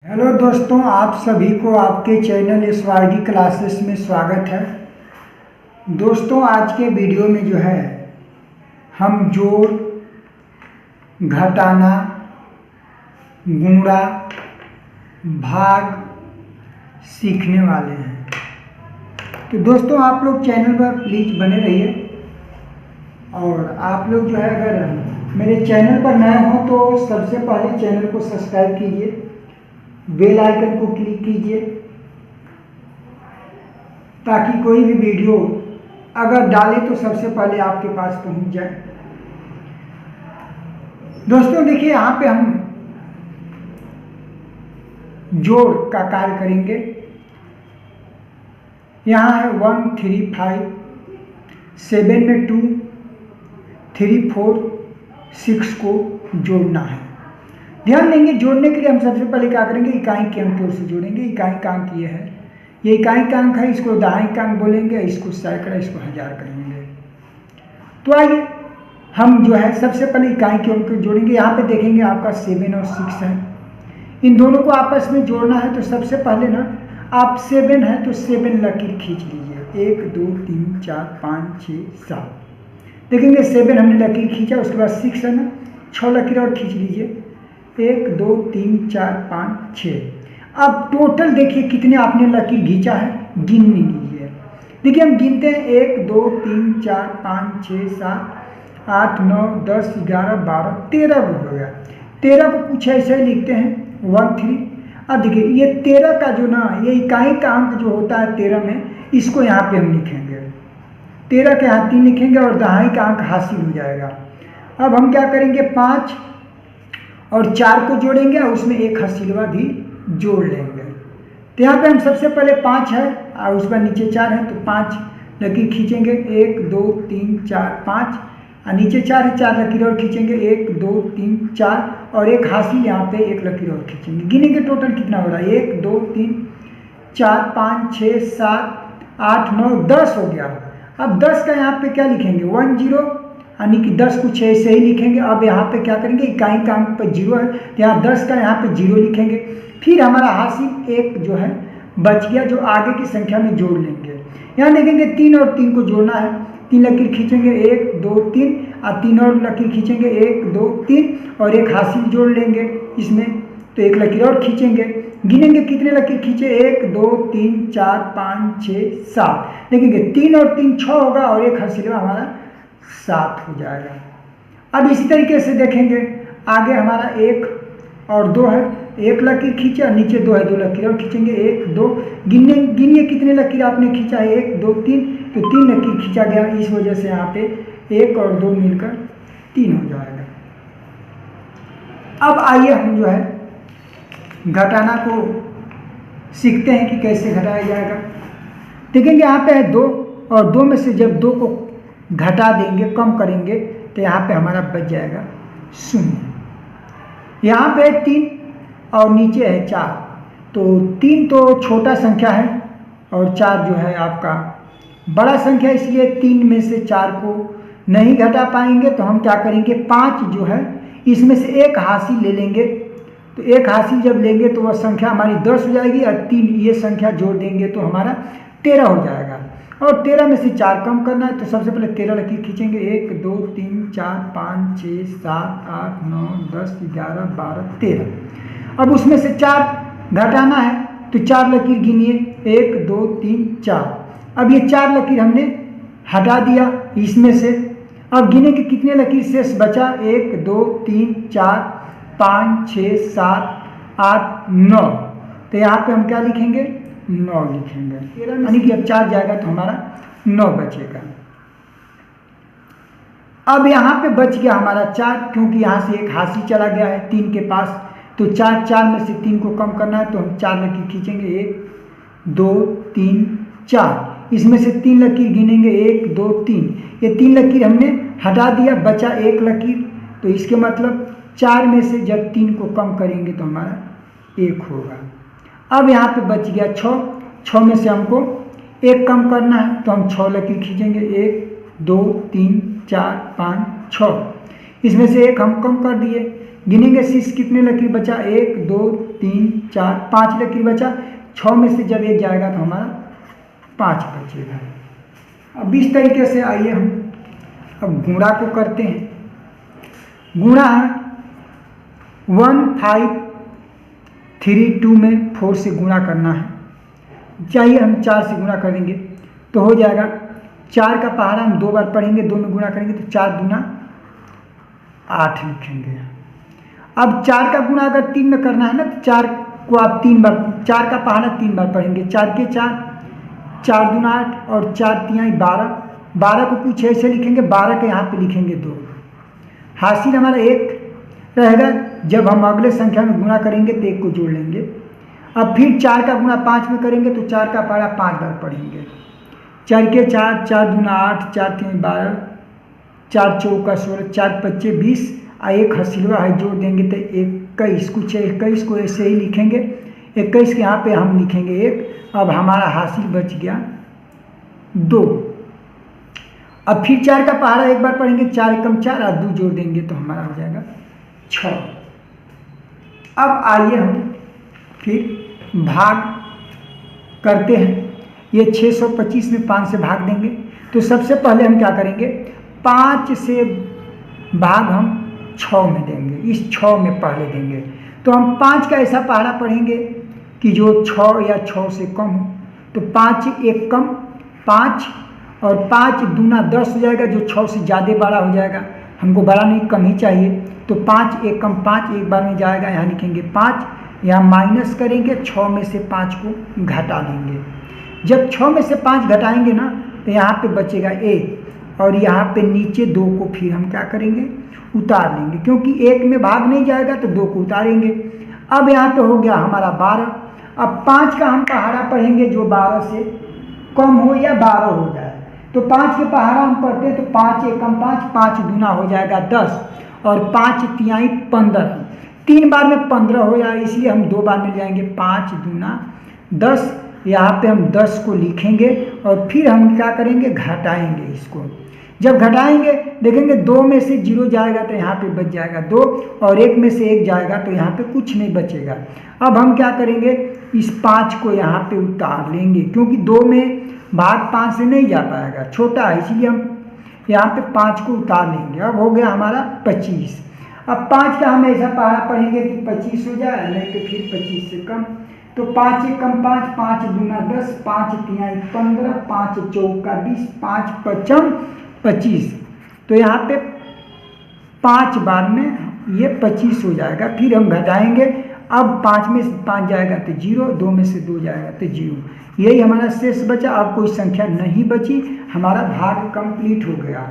Hello दोस्तों, आप सभी को आपके चैनल SYD क्लासेस में स्वागत है। दोस्तों, आज के वीडियो में जो है हम जोड़, घटाना, गुणा, भाग सीखने वाले हैं। तो दोस्तों, आप लोग चैनल पर प्लीज़ बने रहिए और आप लोग जो है अगर मेरे चैनल पर नए हो तो सबसे पहले चैनल को सब्सक्राइब कीजिए, बेल आइकन को क्लिक कीजिए ताकि कोई भी वीडियो अगर डाले तो सबसे पहले आपके पास पहुंच जाए। दोस्तों देखिए, यहाँ पे हम जोड़ का कार्य करेंगे। यहाँ है 1 3 5, 7 में 2, 3 4 6 को जोड़ना है। ध्यान देंगे, जोड़ने के लिए हम सबसे पहले क्या करेंगे, इकाई के अंक की ओर से जोड़ेंगे। इकाई का अंक ये है, ये इकाई का अंक है, इसको दहाई का अंक बोलेंगे, इसको सैकड़ा, इसको हजार कहेंगे। तो आइए हम जो है सबसे पहले इकाई के अंक को जोड़ेंगे। यहाँ पे देखेंगे आपका 7 और 6 है, इन दोनों को आपस में जोड़ना है। तो सबसे पहले ना आप 7 है तो 7 लकीर खींच लीजिए, 1 2 3 4 5 6 7। देखेंगे 7 हमने लकीर खींचा, उसके बाद 6 है ना, 6 लकीर और खींच लीजिए, 1 2 3 4 5 6। अब टोटल देखिए कितने आपने लकीर खींचा है, गिन लीजिए। देखिए हम गिनते हैं, 1 2 3 4 5 6 7 8 9 10 11 12 13 हो गया। 13 को कुछ ऐसे ही लिखते हैं 1 3। अब देखिए ये 13 का जो ना, ये इकाई का अंक जो होता है 13 में, इसको यहाँ पे हम लिखेंगे। 13 के यहाँ 3 लिखेंगे और दहाई का अंक हासिल हो जाएगा। अब हम क्या करेंगे, 5 और 4 को जोड़ेंगे और उसमें एक हसीलवा भी जोड़ लेंगे। तो यहाँ पे हम सबसे पहले 5 है और उस पर नीचे 4 है, तो 5 लकीर खींचेंगे, 1 2 3 4 5, और नीचे 4 है, 4 लकीर और खींचेंगे, 1 2 3 4, और एक हासिल यहाँ पे एक लकीर और खींचेंगे। गिनेंगे टोटल कितना हो रहा है, 1 2 3 4 5 6 7 8 9 10 हो गया। अब 10 का यहाँ पे क्या लिखेंगे, 1 0, यानी कि 10 कुछ ऐसे ही लिखेंगे। अब यहाँ पे क्या करेंगे, इकाई का अंक पर 0 है, तो यहाँ 10 का यहाँ पे 0 लिखेंगे। फिर हमारा हासिल एक जो है बच गया, जो आगे की संख्या में जोड़ लेंगे। यहाँ देखेंगे 3 और 3 को जोड़ना है, 3 लकीर खींचेंगे, 1 2 3, और 3 और लकीर खींचेंगे, 1 2 3, और एक हासिल जोड़ लेंगे इसमें, तो एक लकीर और खींचेंगे। गिनेंगे कितने लकीर खींचे, 1 2 3 4 5 6 7। देखेंगे 3 और 3 6 होगा और एक हासिल हमारा 7 हो जाएगा। अब इसी तरीके से देखेंगे आगे हमारा 1 और 2 है, एक लकीर खींचे और नीचे 2 है, 2 लकीर और खींचेंगे, 1 2। गिनिए कितने लकीर आपने खींचा है, 1 2 3, तो 3 लकीर खींचा गया। इस वजह से यहाँ पे 1 और 2 मिलकर 3 हो जाएगा। अब आइए हम जो है घटाना को सीखते हैं कि कैसे घटाया जाएगा। देखेंगे यहाँ पे है 2, और 2 में से जब 2 को घटा देंगे, कम करेंगे, तो यहाँ पे हमारा बच जाएगा 0। यहाँ पे 3 और नीचे है 4, तो 3 तो छोटा संख्या है और 4 जो है आपका बड़ा संख्या, इसलिए 3 में से 4 को नहीं घटा पाएंगे। तो हम क्या करेंगे, 5 जो है इसमें से एक हासिल ले लेंगे। तो एक हासिल जब लेंगे तो वह संख्या हमारी 10 हो जाएगी, और 3 ये संख्या जोड़ देंगे तो हमारा 13 हो जाएगा। और 13 में से 4 कम करना है, तो सबसे पहले 13 लकीर खींचेंगे, 1 2 3 4 5 6 7 8 9 10 11 12 13। अब उसमें से 4 घटाना है, तो 4 लकीर गिनिए, 1 2 3 4। अब ये 4 लकीर हमने हटा दिया इसमें से। अब गिने कि कितने लकीर शेष बचा, 1 2 3 4 5 6 7 8 9। तो यहाँ पे हम क्या लिखेंगे, 9 लिखेंगे, यानी कि अब 4 जाएगा तो हमारा 9 बचेगा। अब यहाँ पे बच गया हमारा 4, क्योंकि यहाँ से एक हासिल चला गया है 3 के पास, तो 4 में से 3 को कम करना है, तो हम 4 लकीर खींचेंगे, 1 2 3 4। इसमें से 3 लकीर गिनेंगे, 1 2 3, ये 3 लकीर हमने हटा दिया, बचा एक लकीर। तो इसके मतलब 4 में से जब 3 को कम करेंगे तो हमारा 1 होगा। अब यहाँ पे बच गया 6 में से हमको 1 कम करना है, तो हम 6 लकीर खींचेंगे, 1 2 3 4 5 6। इसमें से 1 हम कम कर दिए, गिनेंगे 6 कितने लकीर बचा, 1 2 3 4 5 लकीर बचा। 6 में से जब 1 जाएगा तो हमारा 5 बचेगा। अब इस तरीके से आइए हम अब गुणा को करते हैं। गुणा है 1 5 3 2 में 4 से गुणा करना है, चाहिए हम 4 से गुणा करेंगे तो हो जाएगा 4 का पहाड़ा हम 2 बार पढ़ेंगे, 2 में गुणा करेंगे तो 4 दूना 8 लिखेंगे। अब 4 का गुणा अगर 3 में करना है ना तो 4 को आप 3 बार, 4 का पहाड़ा 3 बार पढ़ेंगे, 4 के 4, 4 दूना 8 और 4 तिहाई 12। 12 को कुछ ऐसे लिखेंगे, 12 के यहाँ पे लिखेंगे 2। हासिल हमारा 1 रहेगा। जब हम अगले संख्या में गुणा करेंगे तो 1 को जोड़ लेंगे। अब फिर 4 का गुणा 5 में करेंगे तो 4 का पहाड़ा 5 बार पढ़ेंगे, 4 के 4, 4 दूना 8, 4 तिहाई 12, 4 चौका 16, 4 पच्चे 20 और 1 हसीलवा है जोड़ देंगे तो 21। कुछ 21 को ऐसे ही लिखेंगे, 21 के यहाँ पे हम लिखेंगे 1। अब हमारा हासिल बच गया 2। अब फिर 4 का पहाड़ा 1 बार पढ़ेंगे, 4 एकम 4 और 2 जोड़ देंगे तो हमारा हो जाएगा 6। अब आइए हम फिर भाग करते हैं। ये 625 में 5 से भाग देंगे तो सबसे पहले हम क्या करेंगे, 5 से भाग हम 6 में देंगे, इस 6 में पहले देंगे। तो हम 5 का ऐसा पहाड़ा पढ़ेंगे कि जो 6 या 6 से कम हो, तो 5 1 कम 5 और 5 दूना 10 हो जाएगा, जो 6 से ज़्यादा बड़ा हो जाएगा। हमको बड़ा नहीं कम ही चाहिए, तो 5 1 कम 5 एक बार में जाएगा, यहाँ लिखेंगे 5, यहाँ माइनस करेंगे, 6 में से 5 को घटा लेंगे। जब 6 में से 5 घटाएंगे ना तो यहाँ पे बचेगा 1 और यहाँ पे नीचे 2 को फिर हम क्या करेंगे, उतार लेंगे, क्योंकि 1 में भाग नहीं जाएगा तो 2 को उतारेंगे। अब यहाँ पे हो गया हमारा 12। अब 5 का हम पहाड़ा पढ़ेंगे जो 12 से कम हो या 12 हो जाए, तो 5 के पहाड़ा हम पढ़ते हैं तो 5 एकम 5, 5 दूना हो जाएगा 10 और 5 तिहाई 15। 3 बार में 15 हो जाए, इसलिए हम 2 बार में ले जाएंगे, 5 दूना 10। यहाँ पे हम 10 को लिखेंगे और फिर हम क्या करेंगे, घटाएंगे इसको। जब घटाएंगे देखेंगे 2 में से 0 जाएगा तो यहाँ पे बच जाएगा 2 और 1 में से 1 जाएगा तो यहाँ पे कुछ नहीं बचेगा। अब हम क्या करेंगे, इस 5 को यहाँ पे उतार लेंगे, क्योंकि 2 में भाग 5 से नहीं जा पाएगा, छोटा है, इसलिए हम यहाँ पे 5 को उतार लेंगे। अब हो गया हमारा 25। अब 5 का हम ऐसा पहाड़ा पढ़ेंगे कि 25 हो जाए, नहीं तो फिर 25 से कम, तो 5 एकम 5, 5 दूना 10, 5 तिहाई 15, 5 चौका 20, 5 पचम 25। तो यहाँ पे 5 बार में ये 25 हो जाएगा। फिर हम घटाएंगे, अब 5 में से 5 जाएगा तो 0, 2 में से 2 जाएगा तो 0। यही हमारा शेष बचा। अब कोई संख्या नहीं बची, हमारा भाग कंप्लीट हो गया।